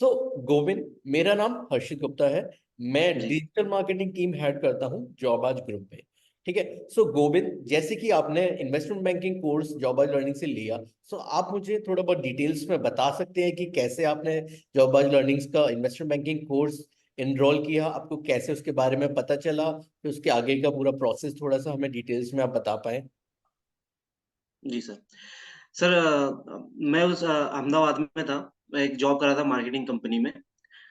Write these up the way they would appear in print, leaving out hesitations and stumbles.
तो गोविंद, मेरा नाम हर्षित गुप्ता है। मैं जी। डिजिटल मार्केटिंग टीम हेड करता हूँ जॉबाज ग्रुप में। ठीक है। सो गोविंद, जैसे कि आपने इन्वेस्टमेंट बैंकिंग कोर्स जॉबाज लर्निंग से लिया, सो आप मुझे थोड़ा बहुत डिटेल्स में बता सकते हैं कि कैसे आपने जॉबाज लर्निंग्स का इन्वेस्टमेंट बैंकिंग कोर्स इनरोल किया, आपको कैसे उसके बारे में पता चला, फिर उसके आगे का पूरा प्रोसेस थोड़ा सा हमें डिटेल्स में आप बता पाए। जी सर। सर मैं उस अहमदाबाद में था। मैं एक जॉब कर रहा था मार्केटिंग कंपनी में।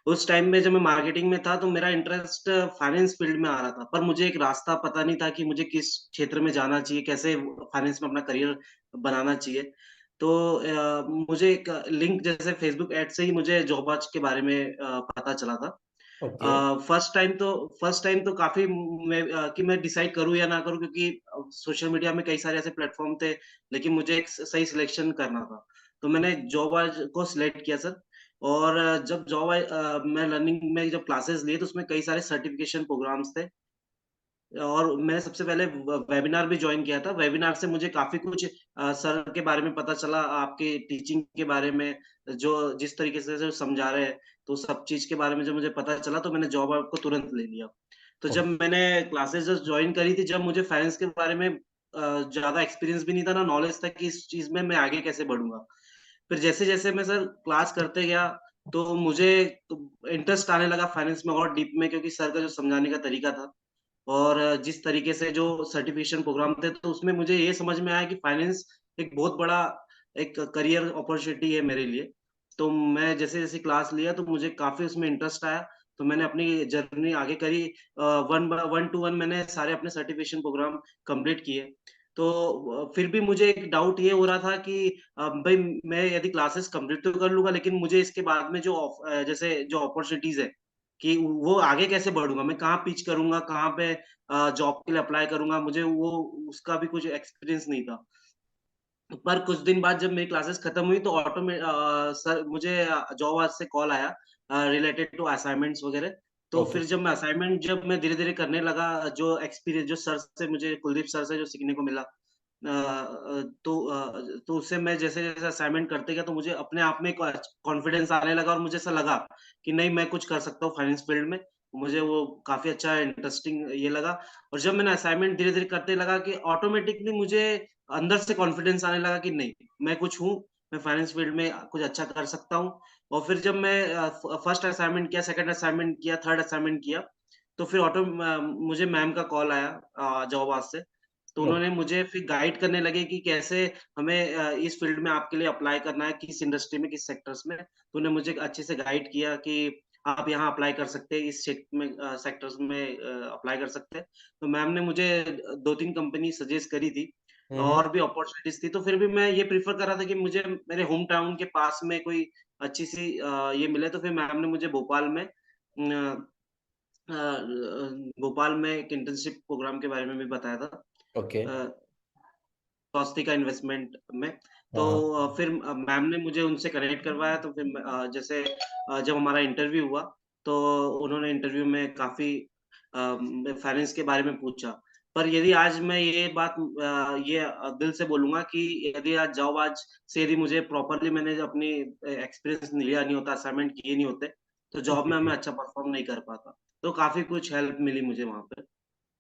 उस टाइम में जब मैं मार्केटिंग में था तो मेरा इंटरेस्ट फाइनेंस फील्ड में आ रहा था। पर मुझे एक रास्ता पता नहीं था कि मुझे किस क्षेत्र में जाना चाहिए, कैसे फाइनेंस में अपना करियर बनाना चाहिए। तो मुझे एक लिंक जैसे फेसबुक ऐड से ही मुझे जॉब आज के बारे में पता चला था। ओके। फर्स्ट टाइम तो काफ़ी कि मैं डिसाइड करूँ या ना करूँ, क्योंकि सोशल मीडिया में कई सारे ऐसे प्लेटफ़ॉर्म थे, लेकिन मुझे एक स सही सिलेक्शन करना था। तो मैंने जॉब आज को सिलेक्ट किया सर। और जब मैं लर्निंग में जब क्लासेस लिए तो उसमें कई सारे सर्टिफ़िकेशन प्रोग्राम्स थे। और मैंने सबसे पहले वेबिनार भी जॉइन किया था। वेबिनार से मुझे काफ़ी कुछ सर के बारे में पता चला, आपके टीचिंग के बारे में, जो जिस तरीके से जो समझा रहे हैं, तो सब चीज़ के बारे में जब मुझे पता चला तो मैंने जॉब आपको तुरंत ले लिया। तो जब मैंने क्लासेस जस्ट जॉइन करी थी, जब मुझे फाइनेंस के बारे में ज़्यादा एक्सपीरियंस भी नहीं था, ना नॉलेज था कि इस चीज़ में मैं आगे कैसे बढ़ूँगा। फिर जैसे-जैसे मैं सर क्लास करते गया, तो मुझे इंटरेस्ट आने लगा फाइनेंस में और डीप में, क्योंकि सर का जो समझाने का तरीका था और जिस तरीके से जो सर्टिफ़िकेशन प्रोग्राम थे, तो उसमें मुझे ये समझ में आया कि फाइनेंस एक बहुत बड़ा एक करियर अपॉर्च्युनिटी है मेरे लिए। तो मैं जैसे-जैसे क्लास लिया तो मुझे काफ़ी उसमें इंटरेस्ट आया, तो मैंने अपनी जर्नी आगे करी। 1 टू 1 मैंने सारे अपने सर्टिफ़िकेशन प्रोग्राम कंप्लीट किए। तो फिर भी मुझे एक डाउट ये हो रहा था कि भई मैं यदि क्लासेस कंप्लीट तो कर लूँगा, लेकिन मुझे इसके बाद में जैसे जो अपॉर्च्युनिटीज़ है, कि वो आगे कैसे बढ़ूँगा? मैं कहाँ पिच करूँगा? कहाँ पे जॉब के लिए अप्लाई करूँगा? मुझे वो उसका भी कुछ एक्सपीरियंस नहीं था। पर कुछ दिन बाद जब मेरी क्लासेस खत्म हुई तो सर मुझे जॉब आज से कॉल आया रिलेटेड टू असाइनमेंट्स वगैरह। तो ओके। फिर जब मैं धीरे-धीरे करने लगा, जो एक्सपीरियंस जो सर से मुझे कुलदीप सर से जो सीखने को मिला, तो उससे मैं जैसे-जैसे असाइनमेंट करते गया तो मुझे अपने आप में एक कॉन्फिडेंस आने लगा और मुझे ऐसा लगा कि नहीं, मैं कुछ कर सकता हूँ फाइनेंस फील्ड में। मुझे वो काफ़ी अच्छा इंटरेस्टिंग ये लगा। और जब मैंने असाइनमेंट धीरे-धीरे करते लगा कि ऑटोमैटिकली मुझे अंदर से कॉन्फिडेंस आने लगा कि नहीं, मैं कुछ हूँ, मैं फाइनेंस फील्ड में कुछ अच्छा कर सकता हूँ। और फिर जब मैं फर्स्ट असाइनमेंट किया, सेकंड असाइनमेंट किया, थर्ड असाइनमेंट किया, तो फिर मुझे मैम का कॉल आया जॉब आज से। तो उन्होंने मुझे फिर गाइड करने लगे कि कैसे हमें इस फील्ड में आपके लिए अप्लाई करना है, किस इंडस्ट्री में, किस सेक्टर्स में। तो उन्होंने मुझे अच्छे से गाइड किया कि आप यहाँ अप्लाई कर सकते हैं, इस सेक्टर्स में अप्लाई कर सकते हैं। तो मैम ने मुझे 2-3 कंपनी सजेस्ट करी थी। ओके। और भी अपॉर्च्युनिटीज़ थी, तो फिर भी मैं ये प्रेफ़र कर रहा था कि मुझे मेरे होम टाउन के पास में कोई अच्छी-सी ये मिले, तो फिर मैम ने मुझे भोपाल में एक इंटर्नशिप प्रोग्राम के बारे में भी बताया था। ओके। अ, स्वास्तिका इन्वेस्टमेंट में। तो हाँ। फिर मैम ने मुझे उनसे कनेक्ट करवाया, तो फिर जैसे जब हमारा इंटरव्यू हुआ, तो उन्होंने इंटरव्यू में काफ़ी फाइनेंस के बारे में पूछा। पर यदि आज मैं दिल से बोलूँगा कि यदि आज जॉब आज से यदि मुझे प्रॉपर्ली मैंने जो अपनी एक्सपीरियंस लिया नहीं होता, असाइनमेंट किए नहीं होते, तो जॉब में जी। मैं अच्छा परफ़ॉर्म नहीं कर पाता। तो काफ़ी कुछ हेल्प मिली मुझे वहाँ पे।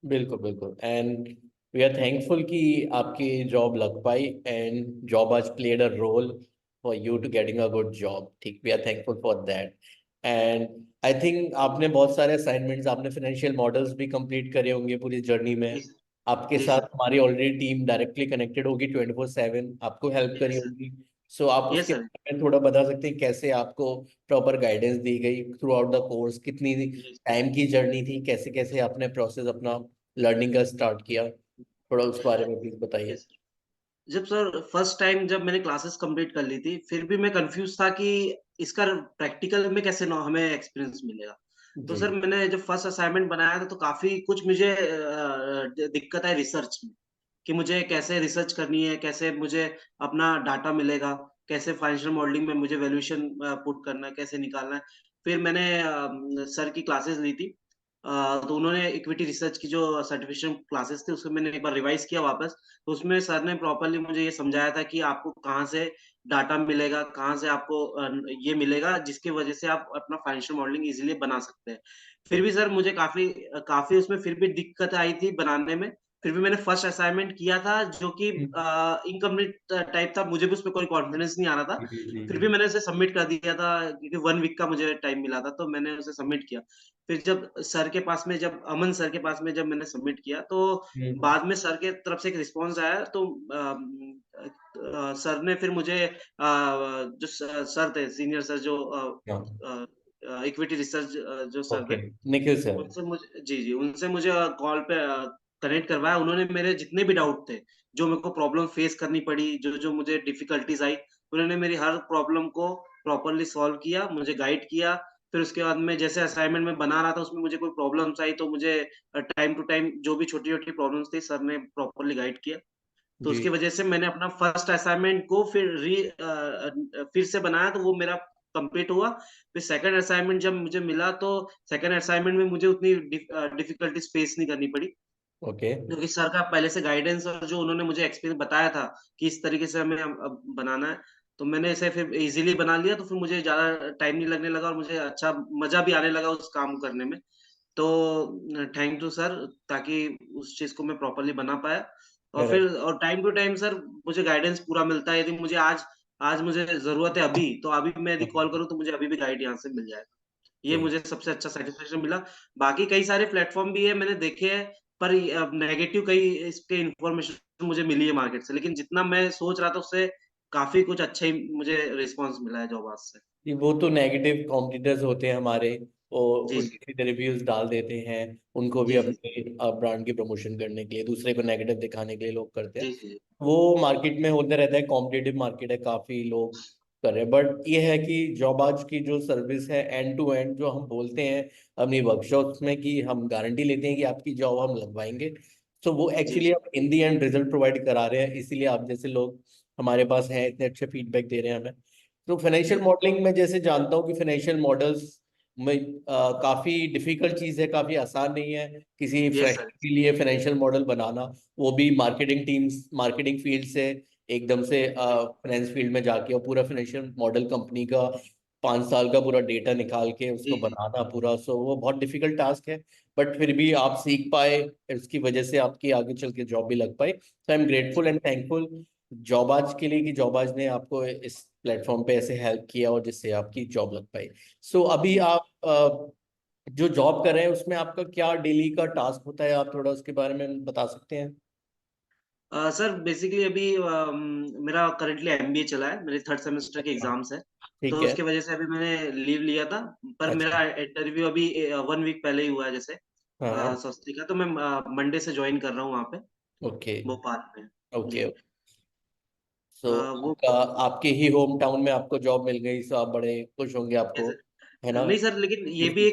बिल्कुल बिल्कुल। एंड वी आर थैंकफुल कि आपकी जॉब लग पाई and Jobaaj played a role for you to getting a good job. ठीक, we are thankful for that. And I think आपने बहुत सारे असाइनमेंट्स, आपने फाइनेंशियल मॉडल्स भी कंप्लीट करे होंगे पूरी जर्नी में। जी, आपके जी साथ सर। हमारी ऑलरेडी टीम डायरेक्टली कनेक्टेड होगी 24/7, आपको हेल्प करी यस सर। होगी। सो आप यस उसके सर। बारे में थोड़ा बता सकते हैं कैसे आपको प्रॉपर गाइडेंस दी गई थ्रू आउट द कोर्स, कितनी जी। टाइम की जर्नी थी, कैसे कैसे आपने प्रोसेस अपना लर्निंग का स्टार्ट किया, थोड़ा उस बारे में प्लीज बताइए। यस। जब सर फर्स्ट टाइम जब मैंने क्लासेस कंप्लीट कर ली थी, फिर भी मैं कन्फ्यूज़ था कि इसका प्रैक्टिकल में कैसे न हमें एक्सपीरियंस मिलेगा। तो जी। सर मैंने जब फर्स्ट असाइनमेंट बनाया था तो काफ़ी कुछ मुझे दिक्कत आई रिसर्च में, कि मुझे कैसे रिसर्च करनी है, कैसे मुझे अपना डाटा मिलेगा, कैसे फाइनेंशियल मॉडलिंग में मुझे वैल्यूएशन पुट करना है, कैसे निकालना है। फिर मैंने सर की क्लासेस ली थी। तो उन्होंने इक्विटी रिसर्च की जो सर्टिफिकेशन क्लासेस थी, उसको मैंने एक बार रिवाइज़ किया वापस। तो उसमें सर ने प्रॉपर्ली मुझे ये समझाया था कि आपको कहाँ से डाटा मिलेगा, कहाँ से आपको ये मिलेगा जिसकी वजह से आप अपना फाइनेंशियल मॉडलिंग इज़िली बना सकते हैं। फिर भी सर मुझे काफ़ी उसमें फिर भी दिक्कत आई थी बनाने में। फिर भी मैंने फर्स्ट असाइनमेंट किया था जो कि इनकम्प्लीट टाइप था, मुझे भी उसमें कोई कॉन्फिडेंस नहीं आ रहा था। जी जी जी फिर जी। भी मैंने उसे सबमिट कर दिया था क्योंकि 1 वीक का मुझे टाइम मिला था, तो मैंने उसे सबमिट किया। फिर जब अमन सर के पास में जब मैंने सबमिट किया, तो हम्म। बाद में सर के तरफ से एक रिस्पॉन्स आया, तो सर ने फिर मुझे जो सर थे, सीनियर सर जो हाँ। इक्विटी रिसर्च जो सर ओके। थे, निखिल सर। उनसे मुझे कॉल पे कनेक्ट करवाया। उन्होंने मेरे जितने भी डाउट थे, जो मेरे को प्रॉब्लम फेस करनी पड़ी, जो-जो मुझे डिफिकल्टीज़ आई, उन्होंने मेरी हर प्रॉब्लम को प्रॉपर्ली सॉल्व किया, मुझे गाइड किया। फिर उसके बाद में जैसे असाइनमेंट मैं बना रहा था, उसमें मुझे कोई प्रॉब्लम्स आई, तो मुझे टाइम टू टाइम जो भी छोटी-छोटी प्रॉब्लम्स थी, सर ने प्रॉपर्ली गाइड किया। तो जी। उसकी वजह से मैंने अपना फर्स्ट असाइनमेंट को फिर से बनाया, तो वो मेरा कंप्लीट हुआ। फिर सेकंड असाइनमेंट जब मुझे मिला, तो सेकंड असाइनमेंट में मुझे उतनी डिफिकल्टीज़ फेस नहीं करनी पड़ी। ओके। क्योंकि सर का पहले से गाइडेंस और जो उन्होंने मुझे एक्सपीरियंस बताया था कि इस तरीके से हमें अब बनाना है, तो मैंने इसे फिर ईज़िली बना लिया, तो फिर मुझे ज़्यादा टाइम नहीं लगने लगा और मुझे अच्छा मज़ा भी आने लगा उस काम करने में। तो थैंक यू सर, ताकि उस चीज़ को मैं प्रॉपर्ली बना पाया। करेक्ट। और टाइम टू टाइम सर मुझे गाइडेंस पूरा मिलता है। यदि मुझे आज मुझे ज़रूरत है अभी, तो अभी मैं यदि कॉल करूँ तो मुझे अभी भी गाइड यहाँ से मिल जाएगा। ये सही। मुझे सबसे अच्छा सैटिस्फैक्शन मिला। बाकी कई सारे प्लेटफ़ॉर्म भी है, मैंने देखे हैं, पर नेगेटिव कई इसके इन्फॉर्मेशन मुझे मिली है मार्केट से, लेकिन जितना मैं सोच रहा था उससे काफ़ी कुछ अच्छा ही मुझे रिस्पॉन्स मिला है जॉब आज से। जी, वो तो नेगेटिव कॉम्पिटिटर्स होते हैं हमारे, और जी, जी। उनके सीधे रिव्यूज डाल देते हैं, उनको भी जी, जी। अपने ब्रांड की प्रमोशन करने के लिए, दूसरे को नेगेटिव दिखाने के लिए लोग करते हैं। जी, जी, जी। वो मार्केट में होता रहता है, कॉम्पिटिटिव मार्केट है, काफी लोग कर रहे हैं। बट ये है कि जॉब आज की जो सर्विस है एंड टू एंड, जो हम बोलते हैं अपनी वर्कशॉप्स में कि हम गारंटी लेते हैं कि आपकी जॉब हम लगवाएंगे, तो वो जी, एक्चुअली जी। हम इन दी एंड रिजल्ट प्रोवाइड करा रहे हैं, इसीलिए आप जैसे लोग हमारे पास हैं, इतने अच्छे फीडबैक दे रहे हैं हमें। तो फाइनेंशियल जी। मॉडलिंग में जैसे जानता हूँ कि फाइनेंशियल मॉडल्स में काफी डिफिकल्ट चीज है, काफी आसान नहीं है किसी यस फ्रेशर सर। के लिए फाइनेंशियल मॉडल बनाना, वो भी मार्केटिंग टीम्स, मार्केटिंग फील्ड से एकदम से जी। फाइनेंस फील्ड में जाके, और पूरा फाइनेंशियल मॉडल कंपनी का 5 साल का पूरा डेटा निकाल के जी, उसको जी। बनाना पूरा, सो वो बहुत डिफिकल्ट टास्क है। बट फिर भी आप सीख पाए, उसकी वजह से आपकी आगे चल के जॉब भी लग पाई। So I am grateful and thankful Jobaaj के लिए कि जॉबाज ने आपको इस प्लेटफॉर्म पे ऐसे हेल्प किया और जिससे आपकी जॉब लग पाई। सो अभी जी। आप जो जॉब कर रहे हैं उसमें आपका क्या डेली का टास्क होता है, आप थोड़ा उसके बारे में बता सकते हैं? सर बेसिकली अभी मेरा करंटली एमबीए चला है, मेरे 3rd सेमेस्टर के अच्छा। एग्ज़ाम्स हैं, ठीक तो है। उसकी वजह से अभी मैंने लीव लिया था, पर अच्छा। मेरा इंटरव्यू अभी 1 वीक पहले ही हुआ है जैसे हाँ हाँ। संस्थी का, तो मैं मंडे से जॉइन कर रहा हूँ वहाँ पे, ओके। भोपाल में। ओके। जी। सो वो आपका, आपके ही होम टाउन में आपको जॉब मिल गई, सो आप बड़े खुश होंगे आपको, कैसे है ना? नहीं सर, लेकिन ये भी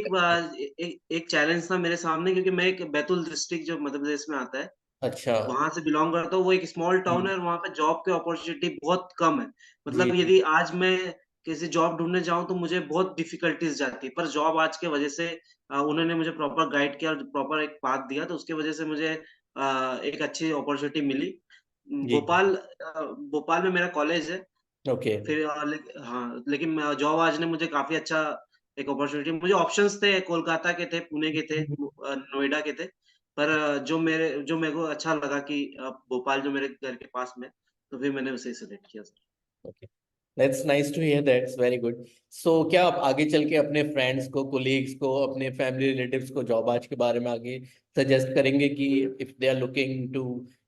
एक चैलेंज था मेरे सामने, क्योंकि मैं एक बैतूल डिस्ट्रिक्ट जो मध्य प्रदेश में आता है, अच्छा। वहाँ से बिलॉन्ग करता हूँ। वो एक स्मॉल टाउन जी है और वहाँ पे जॉब की अपॉर्चुनिटी बहुत कम है। जी मतलब जी। यदि आज मैं किसी जॉब ढूँढने जाऊँ तो मुझे बहुत डिफ़िकल्टीज़ जाती है। पर जॉब आज के वजह से उन्होंने मुझे प्रॉपर गाइड किया और प्रॉपर एक पाथ दिया, तो उसकी वजह से मुझे एक अच्छी अपॉर्च्युनिटी मिली। जी जी। भोपाल में मेरा कॉलेज है। ओके। फिर हाँ, लेकिन जॉब आज ने मुझे काफ़ी अच्छा एक अपॉर्च्युनिटी, मुझे ऑप्शंस थे, कोलकाता के थे, पुणे के थे, नोएडा के थे। पर जो मेरे को अच्छा लगा कि भोपाल जो मेरे घर के पास में, तो फिर मैंने उसे सेलेक्ट किया sir. Okay. That's nice to hear, that's very good. So क्या आप आगे चल के अपने फ्रेंड्स को, कोलीग्स को, अपने फैमिली रिलेटिव्स को जॉब आज के बारे में आगे सजेस्ट करेंगे कि if they are looking to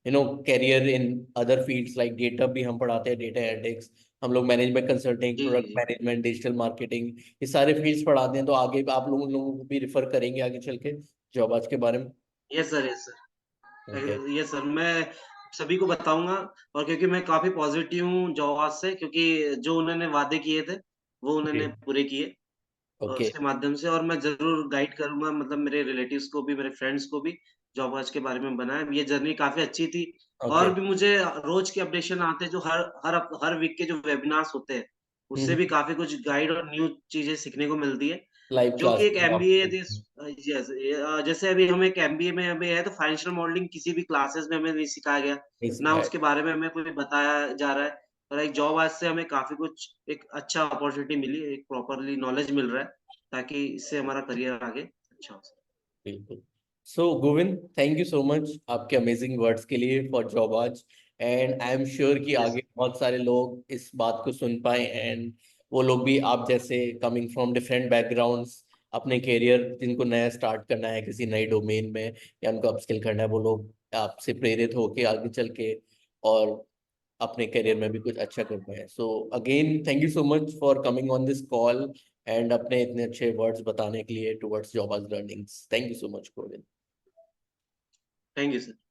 career in other fields like data, भी हम पढ़ाते हैं, डेटा एनालिटिक्स, हम लोग मैनेजमेंट कंसल्टिंग, जी, जी, प्रोडक्ट जी। मैनेजमेंट, डिजिटल मार्केटिंग, ये सारे फील्ड्स पढ़ाते हैं, तो आगे आप लोगों को भी रिफर करेंगे आगे चल के जॉब आज के बारे में? Yes sir, yes sir. Okay. Yes sir, मैं सभी को बताऊँगा, और क्योंकि मैं काफ़ी पॉज़िटिव हूँ जॉब से, क्योंकि जो उन्होंने वादे किए थे, वो जी। उन्होंने पूरे किए। ओके। उसके माध्यम से, और मैं ज़रूर गाइड करूँगा, मतलब मेरे रिलेटिव्स को भी, मेरे फ्रेंड्स को भी जॉब आज के बारे में बनाएँ। ये जर्नी काफ़ी अच्छी थी, ओके। और भी मुझे रोज़ के अपडेशन आते हैं, जो हर वीक के जो वेबिनार्स होते हैं, उससे भी काफ़ी कुछ गाइड और न्यू चीज़ें सीखने को मिलती है। लाइव जो कि क्लास एक आप। एमबीए जैसे अभी हम एक एमबीए में अभी है, तो फाइनेंशियल मॉडलिंग किसी भी क्लासेस में हमें नहीं सिखाया गया, नहीं ना सिखाया। उसके बारे में हमें कोई बताया जा रहा है। और एक जॉब आज से हमें काफ़ी कुछ एक अच्छा अपॉर्च्युनिटी मिली, एक प्रॉपरली नॉलेज मिल रहा है, ताकि इससे हमारा करियर आगे अच्छा हो सके। बिल्कुल। So Govind, thank you so much आपके अमेजिंग वर्ड्स के लिए for Jobaaj. And I am sure कि यस, आगे बहुत सारे लोग इस बात को सुन पाए, एंड वो लोग भी आप जैसे कमिंग फ्रॉम डिफरेंट बैकग्राउंड्स अपने करियर जिनको नया स्टार्ट करना है किसी नई डोमेन में या उनको अपस्किल करना है, वो लोग आपसे प्रेरित होके आगे चल के और अपने करियर में भी कुछ अच्छा कर पाए। So again thank you so much for coming on this call and अपने इतने अच्छे वर्ड्स बताने के लिए टुवर्ड्स जॉब आज learnings. Thank you so much Govind. Thank you sir.